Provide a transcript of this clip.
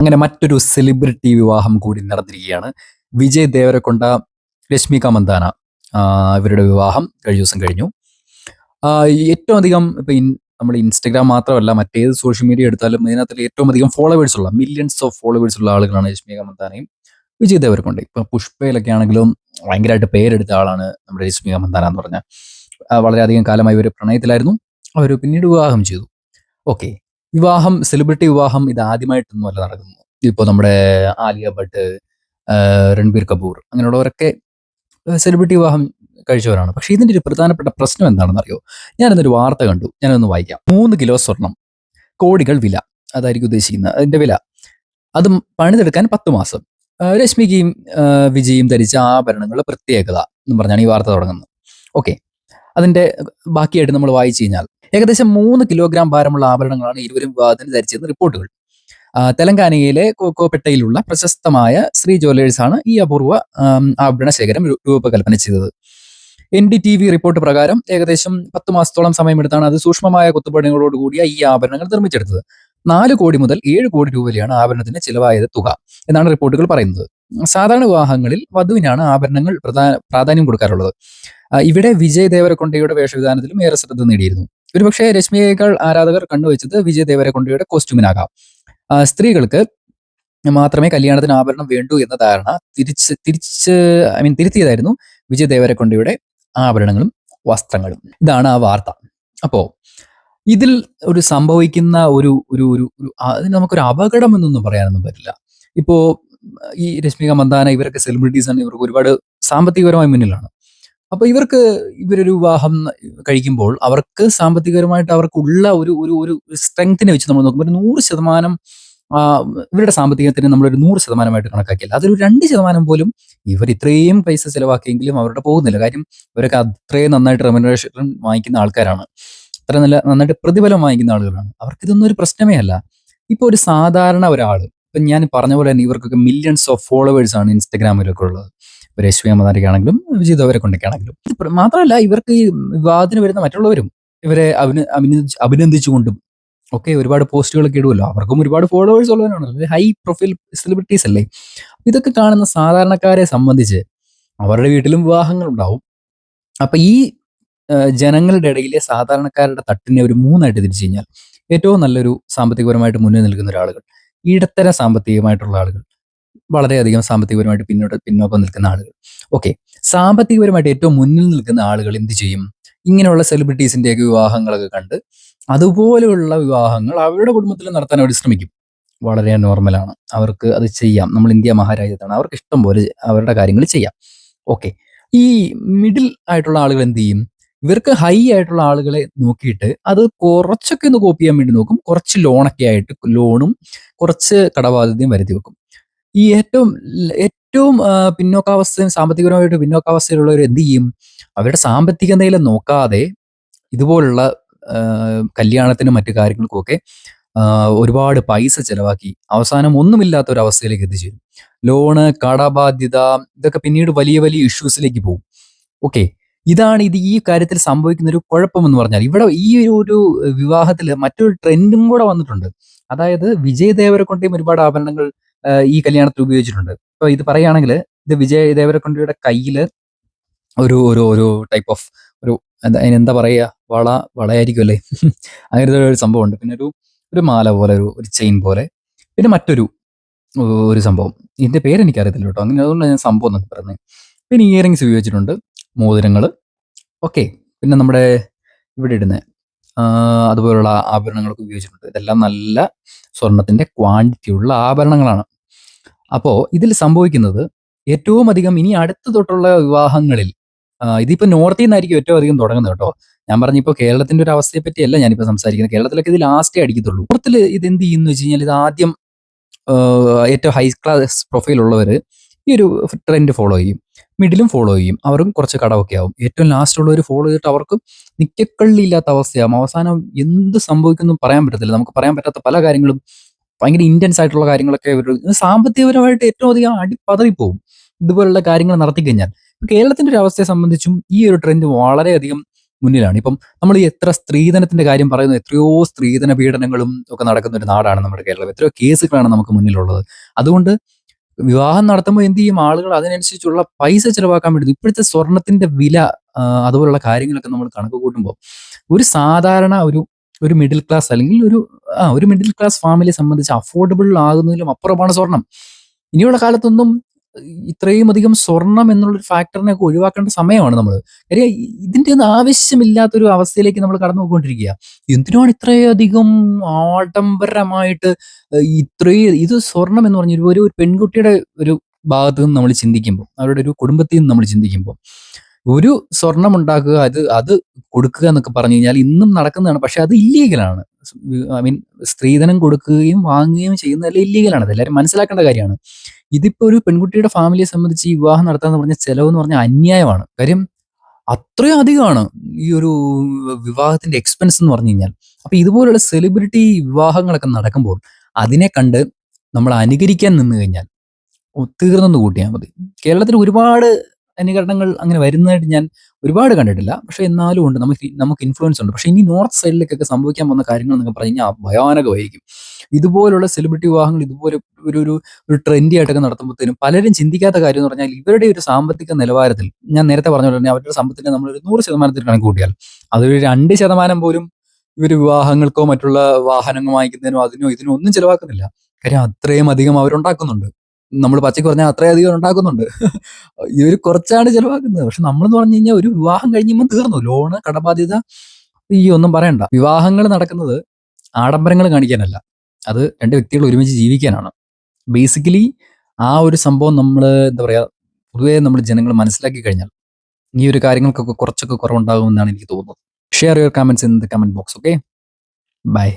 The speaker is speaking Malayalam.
അങ്ങനെ മറ്റൊരു സെലിബ്രിറ്റി വിവാഹം കൂടി നടന്നിരിക്കുകയാണ്. വിജയ് ദേവരകൊണ്ട, രശ്മിക മന്ദാന ഇവരുടെ വിവാഹം കഴിഞ്ഞ ദിവസം കഴിഞ്ഞു. ഏറ്റവും അധികം നമ്മൾ ഇൻസ്റ്റഗ്രാം മാത്രമല്ല മറ്റേത് സോഷ്യൽ മീഡിയ എടുത്താലും ഇതിനകത്ത് ഏറ്റവും അധികം ഫോളോവേഴ്സ് ഉള്ള മില്യൺസ് ഓഫ് ഫോളോവേഴ്സ് ഉള്ള ആളുകളാണ് രശ്മിക മന്ദാനയും വിജയ് ദേവരകൊണ്ടയും. ഇപ്പൊ പുഷ്പയിലൊക്കെ ആണെങ്കിലും ഭയങ്കരമായിട്ട് പേരെടുത്ത ആളാണ് നമ്മുടെ രശ്മിക മന്ദാന എന്ന് പറഞ്ഞാൽ. വളരെയധികം കാലമായി ഇവർ പ്രണയത്തിലായിരുന്നു. അവർ പിന്നീട് വിവാഹം ചെയ്തു. ഓക്കെ, വിവാഹം, സെലിബ്രിറ്റി വിവാഹം ഇത് ആദ്യമായിട്ടൊന്നുമല്ല നടക്കുന്നത്. ഇപ്പോൾ നമ്മുടെ ആലിയ ഭട്ട്, രൺബീർ കപൂർ അങ്ങനെയുള്ളവരൊക്കെ സെലിബ്രിറ്റി വിവാഹം കഴിച്ചവരാണ്. പക്ഷേ ഇതിന്റെ ഒരു പ്രധാനപ്പെട്ട പ്രശ്നം എന്താണെന്ന് അറിയോ? ഞാനിന്നൊരു വാർത്ത കണ്ടു, ഞാനൊന്ന് വായിക്കാം. 3 കിലോ സ്വർണം, കോടികൾ വില, അതായിരിക്കും ഉദ്ദേശിക്കുന്നത് അതിന്റെ വില. അതും പണിതെടുക്കാൻ 10 മാസം. രശ്മികയും വിജയും ധരിച്ച ആഭരണങ്ങൾ പ്രത്യേകത എന്ന് പറഞ്ഞാണ് ഈ വാർത്ത തുടങ്ങുന്നത്. ഓക്കെ, അതിന്റെ ബാക്കിയായിട്ട് നമ്മൾ വായിച്ചു കഴിഞ്ഞാൽ ഏകദേശം 3 കിലോഗ്രാം ഭാരമുള്ള ആഭരണങ്ങളാണ് ഇരുവരും വിവാഹത്തിന് ധരിച്ചതെന്ന് റിപ്പോർട്ടുകൾ. തെലങ്കാനയിലെ കോക്കോപെട്ടയിലുള്ള പ്രശസ്തമായ ശ്രീ ജ്വല്ലേഴ്സ് ആണ് ഈ അപൂർവ ആഭരണ ശേഖരം രൂപകൽപ്പന ചെയ്തത്. NDTV റിപ്പോർട്ട് പ്രകാരം ഏകദേശം 10 മാസത്തോളം സമയമെടുത്താണ് അത് സൂക്ഷ്മമായ കൊത്തുപണികളോടുകൂടിയ ഈ ആഭരണങ്ങൾ നിർമ്മിച്ചെടുത്തത്. 4 കോടി മുതൽ 7 കോടി രൂപയാണ് ആഭരണത്തിന് ചിലവായ തുക എന്നാണ് റിപ്പോർട്ടുകൾ പറയുന്നത്. സാധാരണ വിവാഹങ്ങളിൽ വധുവിനാണ് ആഭരണങ്ങൾ പ്രാധാന്യം കൊടുക്കാറുള്ളത്. ഇവിടെ വിജയ് ദേവരകൊണ്ടയുടെ വേഷവിധാനത്തിലും ഏറെ ശ്രദ്ധ നേടിയിരുന്നു. ഒരുപക്ഷെ രശ്മിയേക്കാൾ ആരാധകർ കണ്ടുവച്ചത് വിജയ് ദേവരകൊണ്ടയുടെ കോസ്റ്റ്യൂമിനാകാം. സ്ത്രീകൾക്ക് മാത്രമേ കല്യാണത്തിന് ആഭരണം വേണ്ടൂ എന്ന ധാരണ തിരുത്തിയതായിരുന്നു വിജയ് ദേവരകൊണ്ടയുടെ ആഭരണങ്ങളും വസ്ത്രങ്ങളും. ഇതാണ് ആ വാർത്ത. അപ്പോ ഇതിൽ ഒരു സംഭവിക്കുന്ന ഒരു ഒരു ഒരു ഒരു അതിന് നമുക്കൊരു അപകടം എന്നൊന്നും പറയാനൊന്നും പറ്റില്ല. ഇപ്പോ ഈ രശ്മിക മന്ദാന ഇവരൊക്കെ സെലിബ്രിറ്റീസ് ആണ്, ഇവർക്ക് ഒരുപാട് സാമ്പത്തികപരമായി മുന്നിലാണ്. അപ്പൊ ഇവരൊരു വിവാഹം കഴിക്കുമ്പോൾ അവർക്ക് സാമ്പത്തികപരമായിട്ട് അവർക്കുള്ള ഒരു ഒരു ഒരു സ്ട്രെങ്തിനെ വെച്ച് നമ്മൾ നോക്കുമ്പോൾ ഒരു 100% ഇവരുടെ സാമ്പത്തികത്തിന് നമ്മളൊരു 100%മായിട്ട് കണക്കാക്കില്ല. അതൊരു 2% പോലും ഇവർ ഇത്രയും പൈസ ചെലവാക്കിയെങ്കിലും അവരുടെ പോകുന്നില്ല. കാര്യം ഇവരൊക്കെ അത്രയും നന്നായിട്ട് റെമ്യൂണറേഷൻ വാങ്ങിക്കുന്ന ആൾക്കാരാണ്. അത്ര നന്നായിട്ട് പ്രതിഫലം വാങ്ങിക്കുന്ന ആളുകളാണ്. അവർക്കിതൊന്നും ഒരു പ്രശ്നമേ അല്ല. ഇപ്പൊ ഒരു സാധാരണ ഒരാൾ, ഇപ്പൊ ഞാൻ പറഞ്ഞ പോലെ തന്നെ ഇവർക്കൊക്കെ മില്യൺസ് ഓഫ് ഫോളോവേഴ്സ് ആണ് ഇൻസ്റ്റഗ്രാമിലൊക്കെ ഉള്ളത്. രശ്മിക മന്ദാനയ്ക്കാണെങ്കിലും വിജയ് ദേവരകൊണ്ടയ്ക്കാണെങ്കിലും. മാത്രമല്ല ഇവർക്ക് ഈ വിവാഹത്തിന് വരുന്ന മറ്റുള്ളവരും ഇവരെ അഭിനന്ദിച്ചുകൊണ്ടും ഒക്കെ ഒരുപാട് പോസ്റ്റുകളൊക്കെ ഇടുമല്ലോ. അവർക്കും ഒരുപാട് ഫോളോവേഴ്സ് ഉള്ളവരാണല്ലോ, ഹൈ പ്രൊഫൈൽ സെലിബ്രിറ്റീസ് അല്ലേ. ഇതൊക്കെ കാണുന്ന സാധാരണക്കാരെ സംബന്ധിച്ച് അവരുടെ വീട്ടിലും വിവാഹങ്ങൾ ഉണ്ടാവും. അപ്പൊ ഈ ജനങ്ങളുടെ ഇടയിലെ സാധാരണക്കാരുടെ തട്ടിനെ ഒരു 3ആയിട്ട് തിരിച്ചു കഴിഞ്ഞാൽ ഏറ്റവും നല്ലൊരു സാമ്പത്തികപരമായിട്ട് മുന്നിൽ നിൽക്കുന്ന ഒരാളുകൾ, ഇടത്തരം സാമ്പത്തികമായിട്ടുള്ള ആളുകൾ, വളരെയധികം സാമ്പത്തികപരമായിട്ട് പിന്നോക്കം നിൽക്കുന്ന ആളുകൾ. ഓക്കെ, സാമ്പത്തികപരമായിട്ട് ഏറ്റവും മുന്നിൽ നിൽക്കുന്ന ആളുകൾ എന്ത് ചെയ്യും? ഇങ്ങനെയുള്ള സെലിബ്രിറ്റീസിന്റെയൊക്കെ വിവാഹങ്ങളൊക്കെ കണ്ട് അതുപോലെയുള്ള വിവാഹങ്ങൾ അവരുടെ കുടുംബത്തിൽ നടത്താൻ അവർ ശ്രമിക്കും. വളരെ നോർമലാണ്, അവർക്ക് അത് ചെയ്യാം. നമ്മൾ ഇന്ത്യ മഹാരാജ്യത്താണ്, അവർക്ക് ഇഷ്ടം പോലെ അവരുടെ കാര്യങ്ങൾ ചെയ്യാം. ഓക്കെ, ഈ മിഡിൽ ആയിട്ടുള്ള ആളുകൾ എന്ത് ചെയ്യും? ഇവർക്ക് ഹൈ ആയിട്ടുള്ള ആളുകളെ നോക്കിയിട്ട് അത് കുറച്ചൊക്കെ ഒന്ന് കോപ്പി ചെയ്യാൻ വേണ്ടി നോക്കും. കുറച്ച് ലോണൊക്കെ ആയിട്ട് ലോണും കുറച്ച് കടബാധ്യതയും വരുത്തി വെക്കും. ഈ ഏറ്റവും പിന്നോക്കാവസ്ഥയും സാമ്പത്തികപരമായിട്ട് പിന്നോക്കാവസ്ഥയിലുള്ളവർ എന്ത് ചെയ്യും? അവരുടെ സാമ്പത്തിക നില നോക്കാതെ ഇതുപോലുള്ള കല്യാണത്തിനും മറ്റു കാര്യങ്ങൾക്കുമൊക്കെ ഒരുപാട് പൈസ ചെലവാക്കി അവസാനം ഒന്നുമില്ലാത്ത ഒരു അവസ്ഥയിലേക്ക് എത്തിച്ചേരും. ലോണ്, കടബാധ്യത, ഇതൊക്കെ പിന്നീട് വലിയ വലിയ ഇഷ്യൂസിലേക്ക് പോകും. ഓക്കെ, ഇതാണ് ഈ കാര്യത്തിൽ സംഭവിക്കുന്ന ഒരു കുഴപ്പമെന്ന് പറഞ്ഞാൽ. ഇവിടെ ഈ ഒരു വിവാഹത്തിൽ മറ്റൊരു ട്രെൻഡും കൂടെ വന്നിട്ടുണ്ട്. അതായത് വിജയ് ദേവരകൊണ്ടയും ഒരുപാട് ആഭരണങ്ങൾ ഈ കല്യാണത്തിൽ ഉപയോഗിച്ചിട്ടുണ്ട്. ഇപ്പൊ ഇത് പറയുകയാണെങ്കിൽ ഇത് വിജയ് ദേവരകൊണ്ടയുടെ കയ്യില് ഒരു ഒരു ഒരു ടൈപ്പ് ഓഫ് ഒരു അതിനെന്താ പറയുക, വളയായിരിക്കും അല്ലേ. അങ്ങനത്തെ ഒരു സംഭവമുണ്ട്. പിന്നെ ഒരു മാല പോലെ, ഒരു ചെയിൻ പോലെ, പിന്നെ മറ്റൊരു ഒരു സംഭവം, ഇതിന്റെ പേര് എനിക്കറിയത്തില്ല കേട്ടോ. അങ്ങനെ അതുകൊണ്ടാണ് ഞാൻ സംഭവം എന്നൊക്കെ പറഞ്ഞത്. പിന്നെ ഇയറിങ്സ് ഉപയോഗിച്ചിട്ടുണ്ട്, മോതിരങ്ങൾ. ഓക്കെ, പിന്നെ നമ്മുടെ ഇവിടെ ഇടുന്ന അതുപോലുള്ള ആഭരണങ്ങളൊക്കെ ഉപയോഗിച്ചിട്ടുണ്ട്. ഇതെല്ലാം നല്ല സ്വർണത്തിന്റെ ക്വാണ്ടിറ്റി ഉള്ള ആഭരണങ്ങളാണ്. അപ്പോൾ ഇതിൽ സംഭവിക്കുന്നത് ഏറ്റവും അധികം ഇനി അടുത്ത തൊട്ടുള്ള വിവാഹങ്ങളിൽ ഇതിപ്പോ നോർത്തിൽ നിന്നായിരിക്കും ഏറ്റവും അധികം തുടങ്ങുന്നത് കേട്ടോ. ഞാൻ പറഞ്ഞിപ്പോ കേരളത്തിന്റെ ഒരു അവസ്ഥയെ പറ്റിയല്ല ഞാനിപ്പോ സംസാരിക്കുന്നത്. കേരളത്തിലൊക്കെ ഇത് ലാസ്റ്റേ അടിക്കത്തുള്ളൂ. നോർത്തിൽ ഇത് എന്ത് ചെയ്യുന്നു വെച്ച് കഴിഞ്ഞാൽ, ഇത് ആദ്യം ഏറ്റവും ഹൈ ക്ലാസ് പ്രൊഫൈൽ ഉള്ളവർ ഈ ഒരു ട്രെൻഡ് ഫോളോ ചെയ്യും, മിഡിലും ഫോളോ ചെയ്യും, അവർക്കും കുറച്ച് കടമൊക്കെ ആവും. ഏറ്റവും ലാസ്റ്റ് ഉള്ളവർ ഫോളോ ചെയ്തിട്ട് അവർക്ക് നിക്കക്കള്ളിയില്ലാത്ത അവസ്ഥയാകും. അവസാനം എന്ത് സംഭവിക്കുന്നു പറയാൻ പറ്റത്തില്ല. നമുക്ക് പറയാൻ പറ്റാത്ത പല കാര്യങ്ങളും, ഭയങ്കര ഇന്റൻസ് ആയിട്ടുള്ള കാര്യങ്ങളൊക്കെ സാമ്പത്തികപരമായിട്ട് ഏറ്റവും അധികം അടിപ്പതറിപ്പോവും ഇതുപോലുള്ള കാര്യങ്ങൾ നടത്തി കഴിഞ്ഞാൽ. കേരളത്തിന്റെ ഒരു അവസ്ഥയെ സംബന്ധിച്ചും ഈ ഒരു ട്രെൻഡ് വളരെയധികം മുന്നിലാണ്. ഇപ്പം നമ്മൾ ഈ എത്ര സ്ത്രീധനത്തിന്റെ കാര്യം പറയുന്നു, എത്രയോ സ്ത്രീധന പീഡനങ്ങളും ഒക്കെ നടക്കുന്ന ഒരു നാടാണ് നമ്മുടെ കേരളം. എത്രയോ കേസുകളാണ് നമുക്ക് മുന്നിലുള്ളത്. അതുകൊണ്ട് വിവാഹം നടത്തുമ്പോൾ എന്ത് ചെയ്യും ആളുകൾ അതിനനുസരിച്ചുള്ള പൈസ ചിലവാക്കാൻ വേണ്ടി ഇപ്പോഴത്തെ സ്വർണത്തിന്റെ വില അതുപോലുള്ള കാര്യങ്ങളൊക്കെ നമ്മൾ കണക്ക് കൂട്ടുമ്പോൾ ഒരു സാധാരണ ഒരു മിഡിൽ ക്ലാസ് അല്ലെങ്കിൽ ഒരു മിഡിൽ ക്ലാസ് ഫാമിലിയെ സംബന്ധിച്ച് അഫോർഡബിൾ ആകുന്നതിലും അപ്പുറമാണ് സ്വർണം. ഇനിയുള്ള കാലത്തൊന്നും ഇത്രയും അധികം സ്വർണം എന്നുള്ളൊരു ഫാക്ടറിനെ ഒക്കെ ഒഴിവാക്കേണ്ട സമയമാണ് നമ്മൾ. കാര്യം ഇതിന്റെ ഒന്നും ആവശ്യമില്ലാത്തൊരു അവസ്ഥയിലേക്ക് നമ്മൾ കടന്നു പോയിക്കൊണ്ടിരിക്കുക. എന്തിനാണ് ഇത്രയധികം ആഡംബരമായിട്ട് ഇത്രയും ഇത് സ്വർണം എന്ന് പറഞ്ഞ ഒരു പെൺകുട്ടിയുടെ ഒരു ഭാഗത്ത് നിന്ന് നമ്മൾ ചിന്തിക്കുമ്പോൾ, അവരുടെ ഒരു കുടുംബത്തിൽ നിന്ന് നമ്മൾ ചിന്തിക്കുമ്പോൾ, ഒരു സ്വർണം ഉണ്ടാക്കുക, അത് കൊടുക്കുക എന്നൊക്കെ പറഞ്ഞു കഴിഞ്ഞാൽ ഇന്നും നടക്കുന്നതാണ്. പക്ഷെ അത് ഇല്ലീഗലാണ്. ഐ മീൻ സ്ത്രീധനം കൊടുക്കുകയും വാങ്ങുകയും ചെയ്യുന്നതെല്ലാം ഇല്ലീഗലാണ്. അത് എല്ലാവരും മനസ്സിലാക്കേണ്ട കാര്യമാണ്. ഇതിപ്പോ ഒരു പെൺകുട്ടിയുടെ ഫാമിലിയെ സംബന്ധിച്ച് ഈ വിവാഹം നടത്താന്ന് പറഞ്ഞ ചെലവെന്ന് പറഞ്ഞാൽ അന്യായമാണ്. കാര്യം അത്രയും അധികമാണ് ഈ ഒരു വിവാഹത്തിന്റെ എക്സ്പെൻസ് എന്ന് പറഞ്ഞു കഴിഞ്ഞാൽ. അപ്പൊ ഇതുപോലുള്ള സെലിബ്രിറ്റി വിവാഹങ്ങളൊക്കെ നടക്കുമ്പോൾ അതിനെ കണ്ട് നമ്മൾ അനുകരിക്കാൻ നിന്ന് കഴിഞ്ഞാൽ തീർന്നെന്ന് കൂട്ടിയാൽ മതി. കേരളത്തിൽ ഒരുപാട് അനുകരണങ്ങൾ അങ്ങനെ വരുന്നതായിട്ട് ഞാൻ ഒരുപാട് കണ്ടിട്ടില്ല. പക്ഷെ എന്നാലും ഉണ്ട്, നമുക്ക് ഇൻഫ്ലുവൻസ് ഉണ്ട്. പക്ഷെ ഇനി നോർത്ത് സൈഡിലേക്കൊക്കെ സംഭവിക്കാൻ പോകുന്ന കാര്യങ്ങൾ എന്നൊക്കെ പറഞ്ഞു കഴിഞ്ഞാൽ ഭയാനകമായിരിക്കും. ഇതുപോലുള്ള സെലിബ്രിറ്റി വിവാഹങ്ങൾ ഇതുപോലെ ഒരു ഒരു ഒരു ട്രെൻഡി ആയിട്ടൊക്കെ നടത്തുമ്പോഴത്തേനും പലരും ചിന്തിക്കാത്ത കാര്യം എന്ന് പറഞ്ഞാൽ ഇവരുടെ ഒരു സാമ്പത്തിക നിലവാരത്തിൽ, ഞാൻ നേരത്തെ പറഞ്ഞ പോലെ തന്നെ അവരുടെ സമ്പത്തിന്റെ നമ്മളൊരു 100% കണക്ക് കൂട്ടിയാൽ അതൊരു 2% പോലും ഇവർ വിവാഹങ്ങൾക്കോ മറ്റുള്ള വാഹനങ്ങൾ വാങ്ങിക്കുന്നതിനോ അതിനോ ഇതിനോ ഒന്നും ചെലവാക്കുന്നില്ല. കാര്യം അത്രയും അധികം അവരുണ്ടാക്കുന്നുണ്ട്. നമ്മൾ പച്ചയ്ക്ക് പറഞ്ഞാൽ അത്രയധികം ഉണ്ടാക്കുന്നുണ്ട്. ഇവര് കുറച്ചാണ് ചെലവാക്കുന്നത്. പക്ഷെ നമ്മളെന്ന് പറഞ്ഞു കഴിഞ്ഞാൽ ഒരു വിവാഹം കഴിയുമ്പോൾ തീർന്നു. ലോണ്, കടബാധ്യത, ഈ ഒന്നും പറയണ്ട. വിവാഹങ്ങൾ നടക്കുന്നത് ആഡംബരങ്ങൾ കാണിക്കാനല്ല. അത് 2 വ്യക്തികൾ ഒരുമിച്ച് ജീവിക്കാനാണ്. ബേസിക്കലി ആ ഒരു സംഭവം നമ്മള് എന്താ പറയാ, പൊതുവേ നമ്മൾ ജനങ്ങൾ മനസ്സിലാക്കി കഴിഞ്ഞാൽ ഈ ഒരു കാര്യങ്ങൾക്കൊക്കെ കുറച്ചൊക്കെ കുറവുണ്ടാകുമെന്നാണ് എനിക്ക് തോന്നുന്നത്. Share your comments in the comment box. Okay, by.